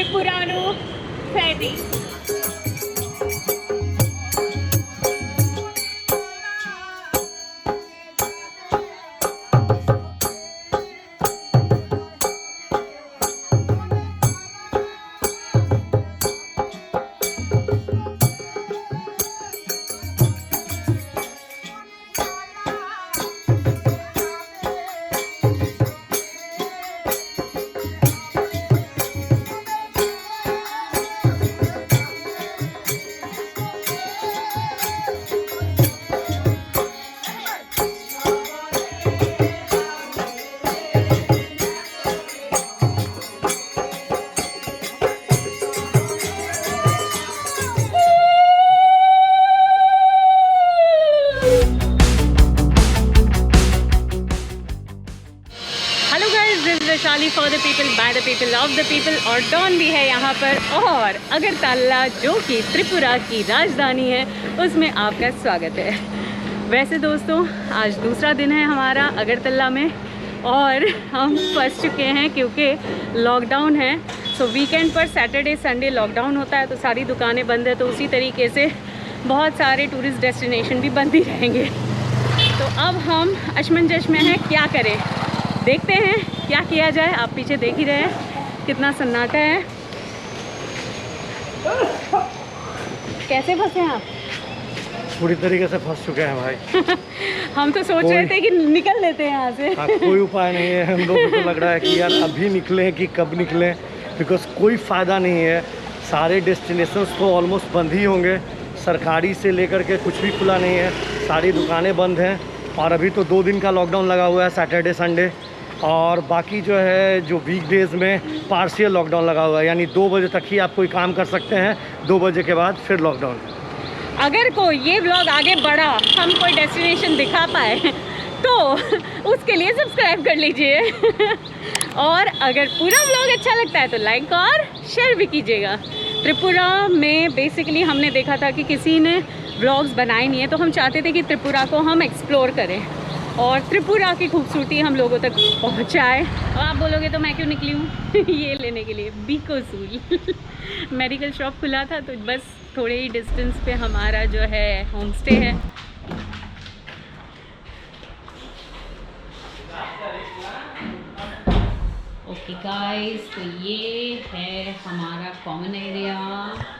त्रिपुरारू फेरी। Vaishali for the people by the people of the people और Don भी है यहाँ पर। और अगरतला जो कि त्रिपुरा की राजधानी है उसमें आपका स्वागत है। वैसे दोस्तों आज दूसरा दिन है हमारा अगरतला में और हम फंस चुके हैं क्योंकि लॉकडाउन है। सो वीकेंड पर सैटरडे संडे लॉकडाउन होता है तो सारी दुकानें बंद है, तो उसी तरीके से बहुत सारे टूरिस्ट डेस्टिनेशन भी बंद ही रहेंगे। तो अब हम असमंजस में हैं, क्या करें, देखते हैं क्या किया जाए। आप पीछे देख ही रहे हैं कितना सन्नाटा है। कैसे फंसे हैं आप? पूरी तरीके से फंस चुके हैं भाई। हम तो सोच रहे थे कि निकल लेते हैं यहाँ से। कोई उपाय नहीं है। हम लोगों को लग रहा है कि यार अभी निकलें कि कब निकलें, बिकॉज कोई फ़ायदा नहीं है। सारे डेस्टिनेशंस तो ऑलमोस्ट बंद ही होंगे, सरकारी से लेकर के कुछ भी खुला नहीं है, सारी दुकानें बंद हैं। और अभी तो 2 दिन का लॉकडाउन लगा हुआ है, सैटरडे संडे, और बाकी जो है जो वीकडेज़ में पार्शियल लॉकडाउन लगा हुआ है, यानी 2 बजे तक ही आप कोई काम कर सकते हैं, 2 बजे के बाद फिर लॉकडाउन। अगर कोई ये व्लॉग आगे बढ़ा, हम कोई डेस्टिनेशन दिखा पाए तो उसके लिए सब्सक्राइब कर लीजिए। और अगर पूरा व्लॉग अच्छा लगता है तो लाइक और शेयर भी कीजिएगा। त्रिपुरा में बेसिकली हमने देखा था कि किसी ने व्लॉग्स बनाए नहीं है, तो हम चाहते थे कि त्रिपुरा को हम एक्सप्लोर करें और त्रिपुरा की खूबसूरती हम लोगों तक पहुंचाए। और आप बोलोगे तो मैं क्यों निकली हूँ ये लेने के लिए, बीकोसूल मेडिकल शॉप खुला था, तो बस थोड़े ही डिस्टेंस पे हमारा जो है होम स्टे है। ओके गाइस, तो ये है हमारा कॉमन एरिया।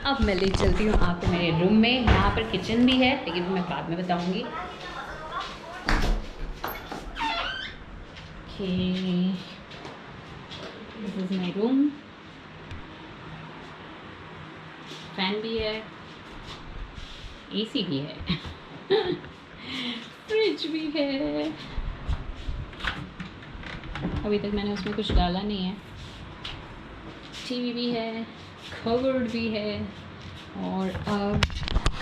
अब मैं ले चलती हूँ आपको मेरे रूम में। यहाँ पर किचन भी है लेकिन मैं बाद में बताऊँगी। This is my room. Fan भी है, एसी भी है, फ्रिज भी है। अभी तक मैंने उसमें कुछ डाला नहीं है। टीवी भी है, कबर्ड भी है। और अब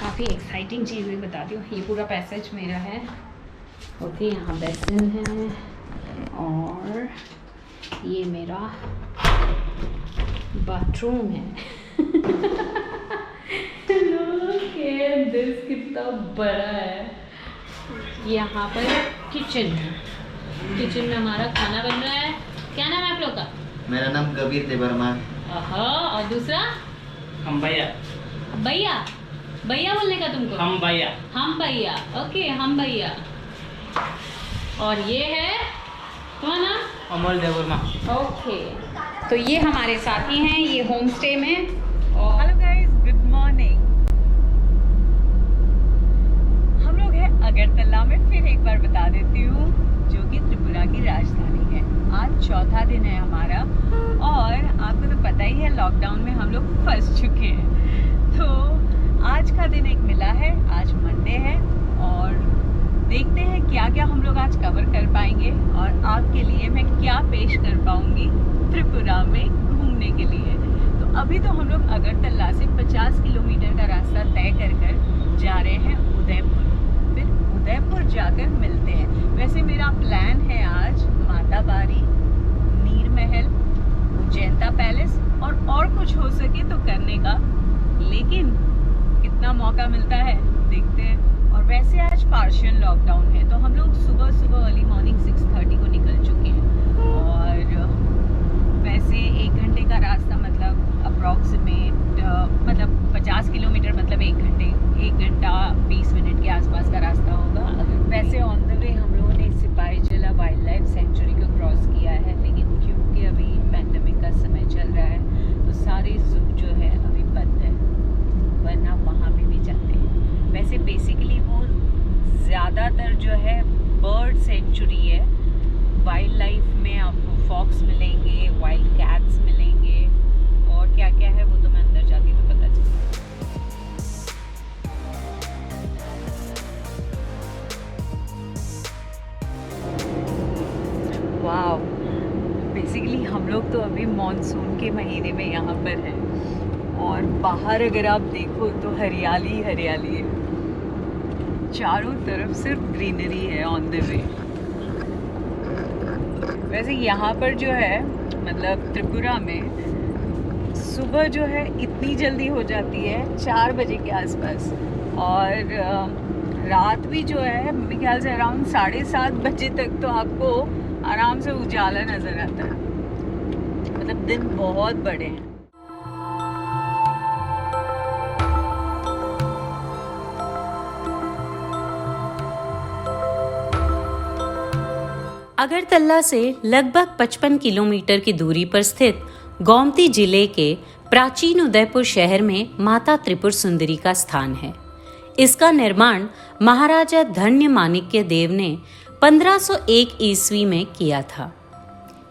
काफ़ी एक्साइटिंग चीज़ें बताती हूँ। ये पूरा पैसेज मेरा है। ओके, यहाँ बेसिन है और ये मेरा बाथरूम है। दिस कितना बड़ा है। यहाँ पर किचन है। किचन में हमारा खाना बन रहा है। क्या नाम है आप लोग का? मेरा नाम कबीर थे वर्मा। और दूसरा? हम भैया। भैया? भैया बोलने का तुमको? हम भैया। हम भैया, ओके, हम भैया। और ये है तुम्हारा नाम? अमोल देवर्मा। ओके, तो ये हमारे साथी हैं ये होम स्टे में। Hello guys, good morning. हम लोग हैं अगरतला में। फिर एक बार बता देती हूँ, जो कि त्रिपुरा की राजधानी है। आज चौथा दिन है हमारा और आपको तो पता ही है लॉकडाउन में हम लोग फंस चुके हैं। तो आज का दिन एक मिला है। आज मंडे है और देखते हैं क्या क्या हम लोग आज कवर कर पाएंगे और आपके लिए मैं क्या पेश कर पाऊंगी त्रिपुरा में घूमने के लिए। तो अभी तो हम लोग अगरतला से 50 किलोमीटर का रास्ता तय कर जा रहे हैं उदयपुर। फिर उदयपुर जाकर मिलते हैं। वैसे मेरा प्लान है आज माता बारी, नीर महल, उज्जैनता पैलेस और कुछ हो सके तो करने का, लेकिन कितना मौका मिलता है देखते हैं। और वैसे आज पार्शियल लॉकडाउन है तो हम लोग सुबह अर्ली मॉर्निंग 6:30 को निकल चुके हैं और वैसे 1 घंटे का रास्ता मतलब फॉक्स मिलेंगे, वाइल्ड कैट्स मिलेंगे, और क्या क्या है वो तो मैं अंदर जाती तो पता चलेगा। वाओ, बेसिकली हम लोग तो अभी मॉनसून के महीने में यहाँ पर हैं और बाहर अगर आप देखो तो हरियाली हरियाली है, चारों तरफ सिर्फ ग्रीनरी है ऑन द वे। वैसे यहाँ पर जो है मतलब त्रिपुरा में सुबह जो है इतनी जल्दी हो जाती है 4 बजे के आसपास, और रात भी जो है मेरे ख्याल से अराउंड 7:30 बजे तक तो आपको आराम से उजाला नज़र आता है, मतलब दिन बहुत बड़े हैं। अगरतला से लगभग 55 किलोमीटर की दूरी पर स्थित गोमती जिले के प्राचीन उदयपुर शहर में माता त्रिपुर सुंदरी का स्थान है। इसका निर्माण महाराजा धन्य माणिक्य देव ने 1501 ईस्वी में किया था।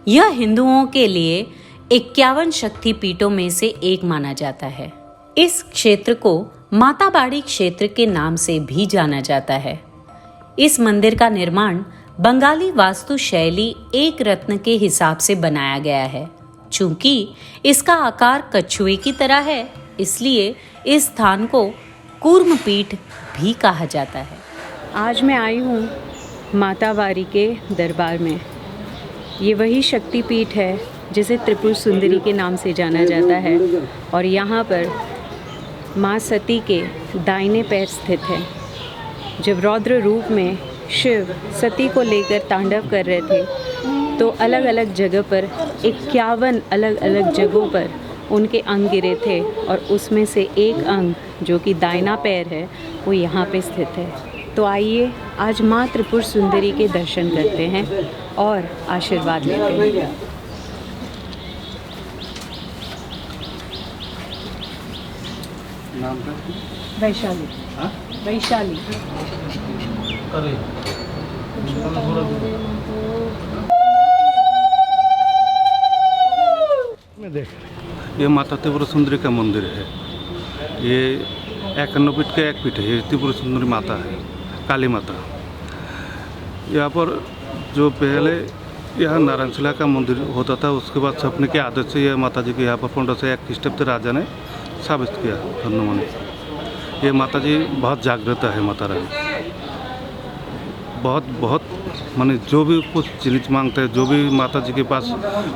यह हिंदुओं के लिए 51 शक्तिपीठों में से एक माना जाता है। इस क्षेत्र को माताबाड़ी क्षेत्र के नाम से भी जाना जाता है। इस मंदिर का निर्माण बंगाली वास्तु शैली एक रत्न के हिसाब से बनाया गया है। चूंकि इसका आकार कछुए की तरह है, इसलिए इस स्थान को कूर्म पीठ भी कहा जाता है। आज मैं आई हूँ मातावारी के दरबार में। ये वही शक्तिपीठ है जिसे त्रिपुर सुंदरी के नाम से जाना जाता है, और यहाँ पर माँ सती के दाहिने पैर स्थित है। जब रौद्र रूप में शिव सती को लेकर तांडव कर रहे थे तो अलग अलग जगह पर 51 अलग अलग जगहों पर उनके अंग गिरे थे, और उसमें से एक अंग जो कि दाहिना पैर है वो यहाँ पे स्थित है। तो आइए आज माँ त्रिपुर सुंदरी के दर्शन करते हैं और आशीर्वाद लेते हैं। नाम का वैशाली। वैशाली। मैं देख ये माता त्रिपुर सुंदरी का मंदिर है। ये 51 पीठ का एक पीठ है। ये त्रिपुर सुंदरी माता है, काली माता। यहाँ पर जो पहले यहाँ नारायणशिला का मंदिर होता था, उसके बाद सपने के आदत से यह माता जी के यहाँ पर 1501 ख्रीष्टाब्द राजा ने स्थापित किया धन्यवाद। ये माता जी बहुत जागृत है माता रानी, बहुत माने जो भी कुछ चीज़ मांगते हैं, जो भी माता जी के पास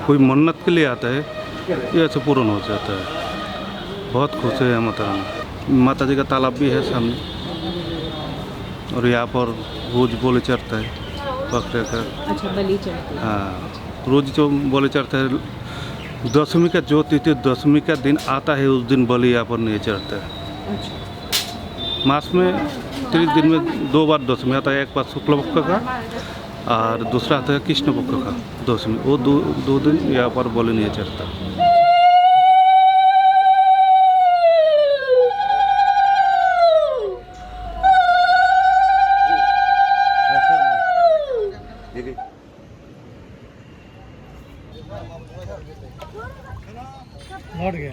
कोई मन्नत के लिए आता है, ये ऐसे पूर्ण हो जाता है। बहुत खुश है माता रानी। माता जी का तालाब भी है सामने, और यहाँ पर रोज बोले चढ़ता है बकरे का। अच्छा, बलि चढ़ती है। हाँ, रोज जो बोले चढ़ता है। दशमी का जो तिथि दशमी का दिन आता है, उस दिन बलि यहाँ पर नहीं चढ़ता है। अच्छा। मास में 30 दिन में 2 बार दशमी आता है। एक बार शुक्ल पक्ष का और दूसरा आता है कृष्ण पक्ष का दशमी। वो दो दिन यहाँ पर बलि नहीं चढ़ता।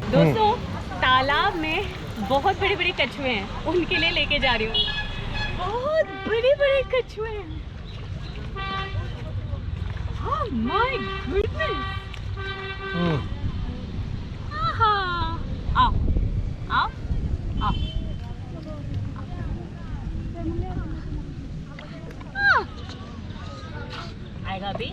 दोस्तों, तालाब में बहुत बड़े बड़े कछुए हैं, उनके लिए लेके जा रही हूँ। बहुत बड़े बड़े कछुए हैं। Oh my goodness! आहा, आओ, आओ, आओ। आएगा अभी।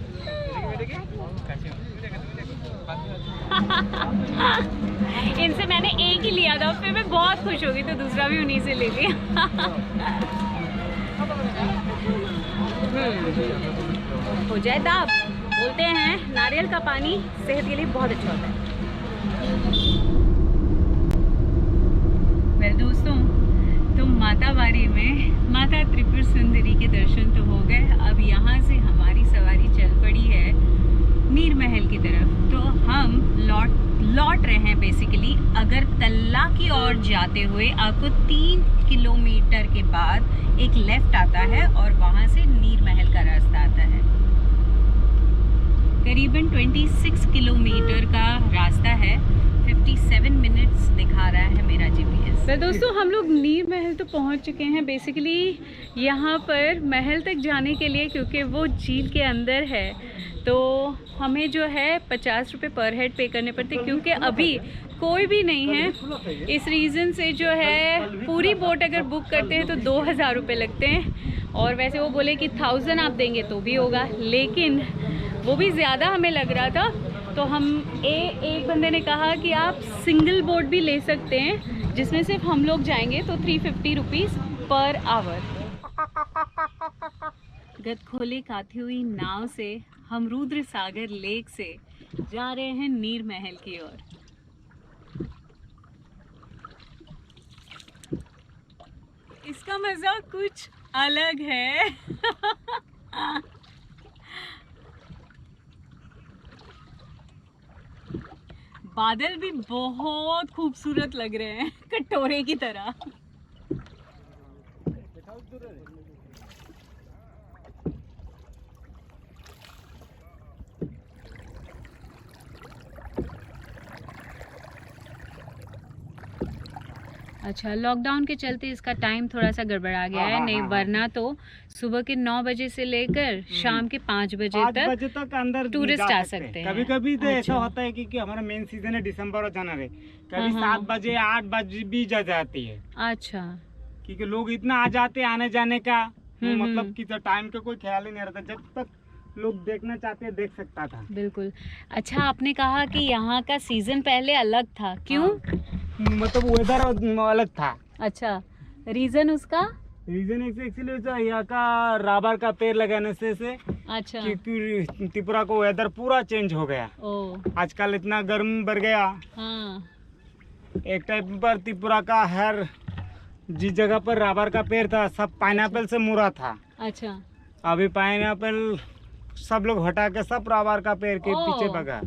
इनसे मैंने एक ही लिया था, फिर मैं बहुत खुश हो गई तो दूसरा भी उन्हीं से ले लिया। हो जाए दाब। बोलते हैं नारियल का पानी सेहत के लिए बहुत अच्छा होता है। मेरे दोस्तों, तो मातावारी में माता त्रिपुर सुंदरी के दर्शन तो हो गए। अब यहाँ से हमारी सवारी चल पड़ी है नीर महल की तरफ। तो हम लौट रहे हैं बेसिकली अगरतला की ओर जाते हुए। आपको 3 किलोमीटर के बाद एक लेफ्ट आता है और वहाँ से नीर महल का रास्ता आता है। करीबन 26 किलोमीटर का रास्ता है। 57 मिनट्स दिखा रहा है मेरा जीपीएस। तो दोस्तों हम लोग नीर महल तो पहुंच चुके हैं। बेसिकली यहाँ पर महल तक जाने के लिए, क्योंकि वो झील के अंदर है, तो हमें जो है 50 रुपये पर हेड पे करने पड़ते, क्योंकि अभी कोई भी नहीं है। इस रीज़न से जो है पूरी बोट अगर बुक करते हैं तो 2000 रुपये लगते हैं, और वैसे वो बोले कि 1000 आप देंगे तो भी होगा, लेकिन वो भी ज़्यादा हमें लग रहा था। तो हम एक बंदे ने कहा कि आप सिंगल बोट भी ले सकते हैं, जिसमें सिर्फ हम लोग जाएंगे, तो 350 रुपीज़ पर आवर। गदखोले खाती हुई नाव से हम रुद्र सागर लेक से जा रहे हैं नीर महल की ओर। इसका मज़ा कुछ अलग है। बादल भी बहुत खूबसूरत लग रहे हैं, कटोरे की तरह। अच्छा, लॉकडाउन के चलते इसका टाइम थोड़ा सा गड़बड़ा गया है, नहीं वरना तो सुबह के 9 बजे से लेकर शाम के 5 बजे तक अंदर टूरिस्ट आ सकते हैं। कभी कभी तो ऐसा होता है कि हमारा मेन सीजन है दिसंबर और जनवरी, कभी 7 बजे 8 बजे भी जा जाती है। अच्छा, क्योंकि लोग इतना आ जाते हैं आने जाने का, मतलब कि टाइम का कोई ख्याल ही नहीं रहता। जब तक लोग देखना चाहते हैं देख सकता था। बिल्कुल। अच्छा, आपने कहा कि यहाँ का सीजन पहले अलग था, क्यों? मतलब वेदर अलग था। अच्छा, रीजन उसका? रीजन एक्चुअली यहाँ का रबर का पेड़ लगाने से अच्छा, क्योंकि त्रिपुरा को वेदर पूरा चेंज हो गया। आजकल इतना गर्म बढ़ गया। हाँ। एक टाइम पर त्रिपुरा का हर जिस जगह पर रबर का पेड़ था सब पाइनएप्पल से मुरा था। अच्छा, अभी पाइनएप्पल सब लोग हटा के सब रबर का पेड़ के पीछे भगा।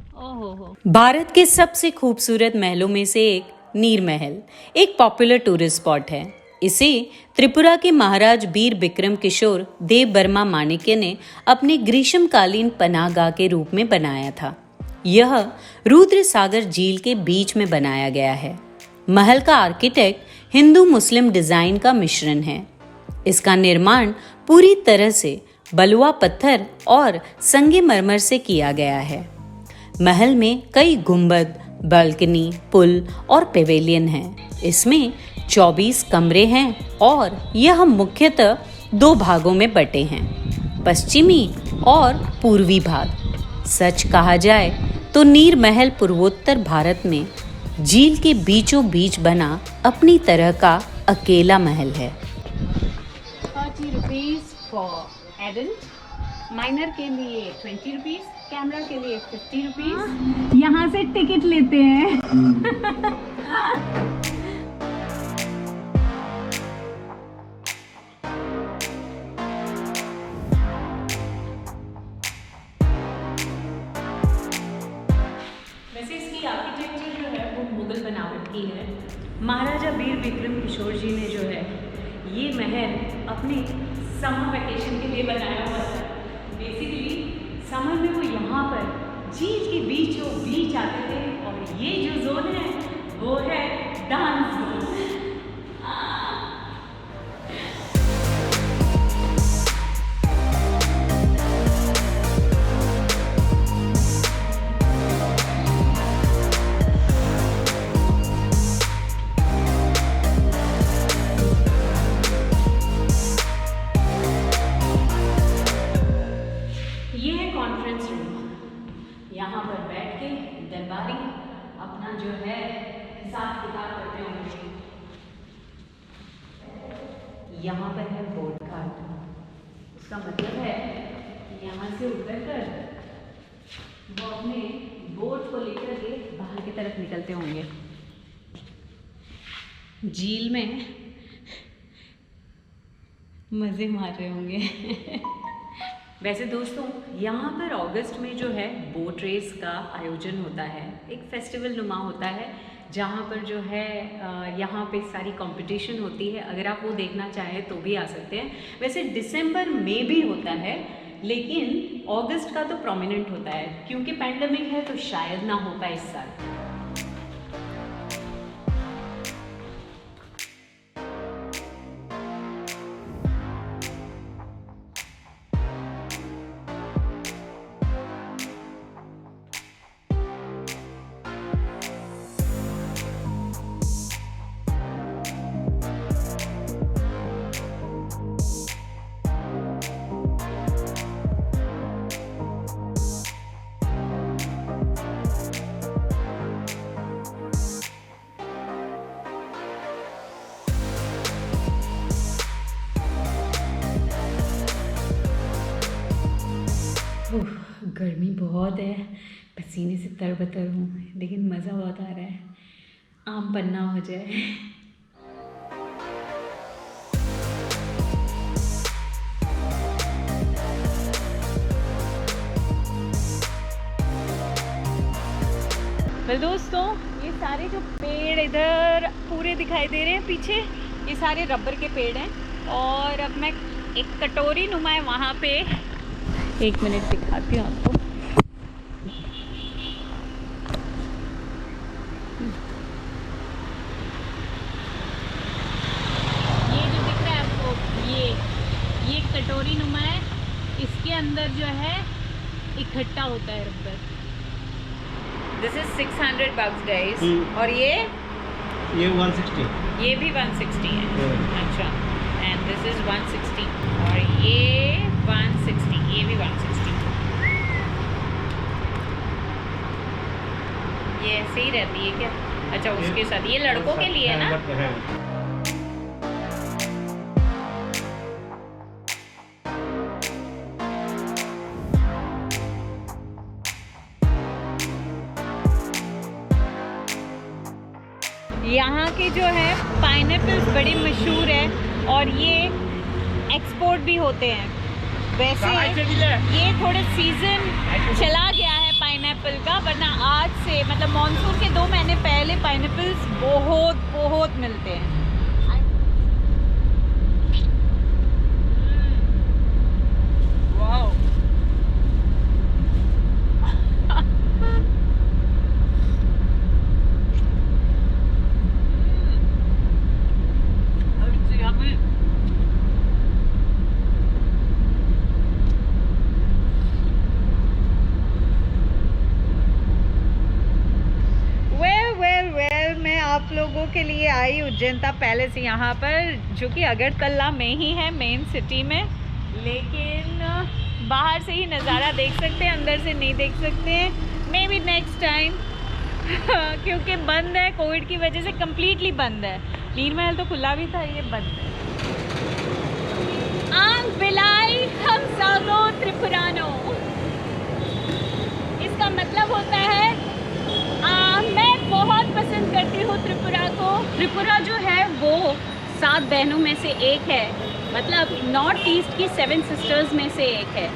भारत के सबसे खूबसूरत महलों में से एक नीर महल एक पॉपुलर टूरिस्ट स्पॉट है। इसे त्रिपुरा के महाराज वीर विक्रम किशोर देव वर्मा माणिक्य ने अपने ग्रीष्मकालीन पनाहगाह के रूप में बनाया था। यह रुद्र सागर झील के बीच में बनाया गया है। महल का आर्किटेक्ट हिंदू मुस्लिम डिजाइन का मिश्रण है। इसका निर्माण पूरी तरह से बलुआ पत्थर और संगमरमर से किया गया है। महल में कई गुंबद, बालकनी, पुल और पेवेलियन हैं। इसमें 24 कमरे हैं और यह मुख्यतः 2 भागों में बटे हैं, पश्चिमी और पूर्वी भाग। सच कहा जाए तो नीर महल पूर्वोत्तर भारत में झील के बीचों बीच बना अपनी तरह का अकेला महल है। 30 रुपीज फॉर एडल्ट, माइनर के लिए 20 रुपीज, कैमरा के लिए 50 रुपीज। यहाँ से टिकट लेते हैं। वैसे इसकी आर्किटेक्चर जो है वो मुगल बनावट की है। महाराजा वीर विक्रम किशोर जी ने जो है ये महल अपने समर वेकेशन के लिए बनाया हुआ था। बेसिकली समर में वो यहाँ पर झील के बीचों बीच आते थे, और ये जो जोन है वो है डांस जोन। यहाँ पर बैठ के दरबारी अपना जो है हिसाब किताब करते होंगे। यहाँ पर है बोट घाट। उसका मतलब है कि यहाँ से उतर कर वो अपने बोट को लेकर के बाहर की तरफ निकलते होंगे। झील में मज़े मार रहे होंगे। वैसे दोस्तों, यहाँ पर अगस्त में जो है बोट रेस का आयोजन होता है, एक फेस्टिवल नुमा होता है, जहाँ पर जो है यहाँ पे सारी कंपटीशन होती है। अगर आप वो देखना चाहें तो भी आ सकते हैं। वैसे दिसंबर में भी होता है, लेकिन अगस्त का तो प्रोमिनेंट होता है, क्योंकि पैंडेमिक है तो शायद ना हो पाए इस साल। गर्मी बहुत है, पसीने से तरबतर हूँ, लेकिन मज़ा बहुत आ रहा है। आम पन्ना हो जाए। दोस्तों, ये सारे जो पेड़ इधर पूरे दिखाई दे रहे हैं पीछे, ये सारे रबर के पेड़ हैं। और अब मैं एक कटोरी नुमा है वहाँ पे, 1 मिनट दिखाती हूँ आपको। ये जो दिख रहा है आपको, ये कटोरी नुमा है, इसके अंदर जो है इकट्ठा होता है rubber. This is 600 bucks guys. और ये 160, ये भी 160 है। अच्छा, एंड दिस इज 160 और ये 160, ये भी 160। ये ऐसे ही रहती है क्या? अच्छा, उसके साथ ये लड़कों के लिए है ना? यहाँ के जो है पाइनएप्पल्स बड़े मशहूर है और ये एक्सपोर्ट भी होते हैं। वैसे ये थोड़े सीज़न चला गया है पाइनएप्पल का, वरना आज से मतलब मॉनसून के 2 महीने पहले पाइनएप्पल्स बहुत मिलते हैं। वाओ, आप लोगों के लिए आई उज्जैनता पैलेस यहाँ पर, जो कि अगरतला में ही है, मेन सिटी में। लेकिन बाहर से ही नज़ारा देख सकते हैं, अंदर से नहीं देख सकते हैं। मे बी नेक्स्ट टाइम क्योंकि बंद है, कोविड की वजह से कम्प्लीटली बंद है। नीरमहल तो खुला भी था, ये बंद है। आंग बिलाई हम सागो त्रिपुरानो, इसका मतलब होता है मैं बहुत पसंद करती हूँ त्रिपुरा को। त्रिपुरा जो है वो 7 बहनों में से एक है, मतलब नॉर्थ ईस्ट की 7 सिस्टर्स में से एक है।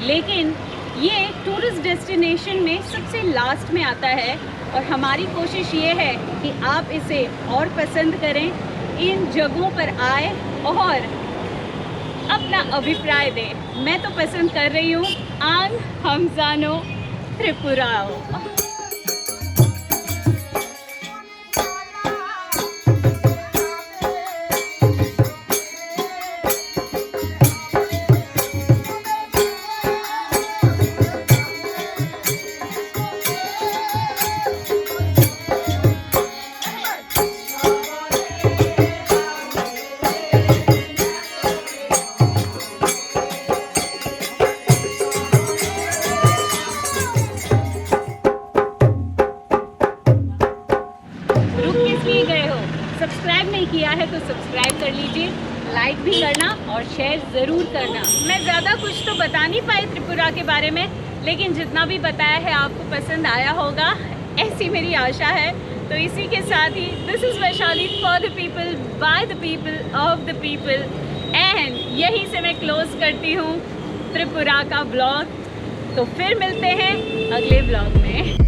लेकिन ये टूरिस्ट डेस्टिनेशन में सबसे लास्ट में आता है और हमारी कोशिश ये है कि आप इसे और पसंद करें, इन जगहों पर आए और अपना अभिप्राय दें। मैं तो पसंद कर रही हूँ आंग हम जानो त्रिपुराओ। सब्सक्राइब नहीं किया है तो सब्सक्राइब कर लीजिए, लाइक भी करना और शेयर ज़रूर करना। मैं ज़्यादा कुछ तो बता नहीं पाई त्रिपुरा के बारे में, लेकिन जितना भी बताया है आपको पसंद आया होगा, ऐसी मेरी आशा है। तो इसी के साथ ही this is Vaishali, for the people, by the people, of the people, and यहीं से मैं क्लोज़ करती हूँ त्रिपुरा का ब्लॉग। तो फिर मिलते हैं अगले ब्लॉग में।